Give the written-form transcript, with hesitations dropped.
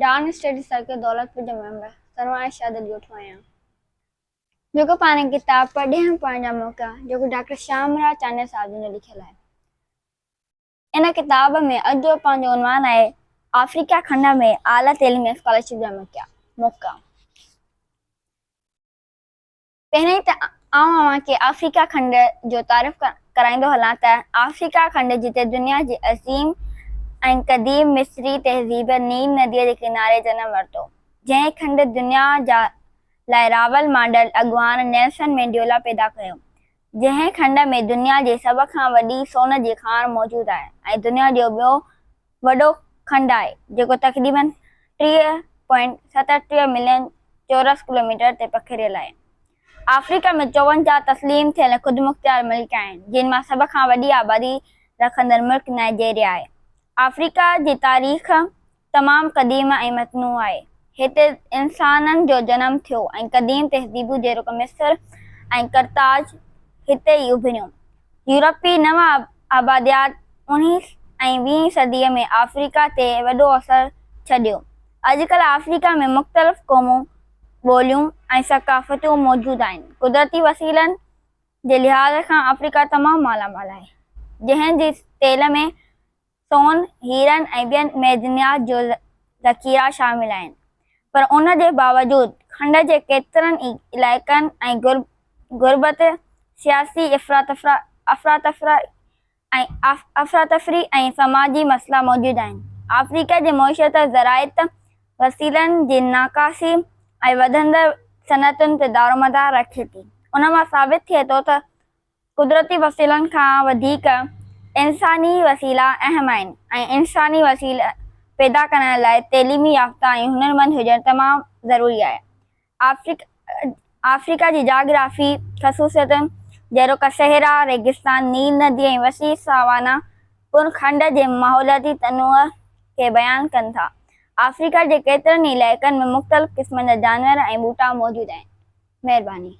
डान study circle Daulatpur जो member सरवाए Shadat ॻोठो आहियां जेको पाण किताब पढ़े हम पढ़ण जा मौक़ा जेको डॉक्टर श्यामराव चांडे साहब जो लिखियल आहे। इन किताब में अॼु जो पंहिंजो उनवान आहे अफ्रीका खंड में आला तइलीम स्कॉलरशिप जा मौक़ा। पहिरीं त अव्हांखे अफ्रीका खंड जो तारीफ़ कराईंदो हलां त अफ्रीका खंड जिते दुनिया जी अज़ीम ऐं क़दीम मिस्री तहज़ीब नील नदीअ जे किनारे जनम वरितो, जंहिं खंड दुनिया जा लाइ रावल मॉडल अॻवान नेल्सन मंडेला पैदा कयो, जंहिं खंड में दुनिया जे सभ खां वॾी सोन जी खाण मौजूदु आहे ऐं दुनिया जो ॿियो वॾो खंड आहे जेको तक़रीबन 3.37 मिलियन चौरस किलोमीटर ते पखिड़ियल आहे। अफ्रीका में 54 तस्लीम थियल ख़ुदमुख्तियार मुल्क आहिनि, जिन मां सभ खां वॾी आबादी रखंदड़ मुल्क नाइजीरिया आहे। अफ्रीका जी तारीख़ तमामु क़दीम ऐं मतनू आहे। हिते इंसाननि जो जनमु थियो ऐं क़दीम तहज़ीबूं जहिड़ो मिस्र ऐं करताज हिते ई उभिरियूं। यूरोपी नव आबादियात 19 ऐं 20 सदीअ में अफ्रीका ते वॾो असरु छॾियो। अॼुकल्ह अफ्रीका में मुख़्तलिफ़ क़ौमूं, ॿोलियूं ऐं सक़ाफ़तूं मौजूदु आहिनि। कुदरती वसीलनि जे लिहाज़ खां अफ्रीका तमामु मालामाल आहे, जंहिं जी तेल में सोन, हीरनि ऐं ॿियनि मैदनियात जो ज़ख़ीरा शामिल आहिनि, पर उन जे बावजूदु खंड जे केतिरनि ई इलाइक़नि ऐं गुरबत, सियासी अफ़रातफ़री ऐं समाजी मसइला मौजूदु आहिनि। अफ्रीका जी मईशत ज़राइती वसीलनि जी नाकासी ऐं वधंदड़ सनअतुनि ते दारोमदार रखे थी। उन मां साबित थिए थो त कुदरती वसीलनि खां वधीक इंसानी वसीला अहम आहिनि ऐं इंसानी वसीला पैदा करण लाइ तइलीमी याफ़्ता ऐं हुनरमंद हुजणु तमामु ज़रूरी आहे। अफ्रीका जी जाग्राफ़ी ख़सूसियतूं जहिड़ोकि सहरा, रेगिस्तान, नील नदी ऐं वसीअ सवाना पुर खंड जे माहौलियाती तनूअ खे बयानु कनि था। अफ्रीका जे केतिरनि ई इलाइक़नि में मुख़्तलिफ़ क़िस्मनि जा जानवर ऐं ॿूटा मौजूदु आहिनि। महिरबानी।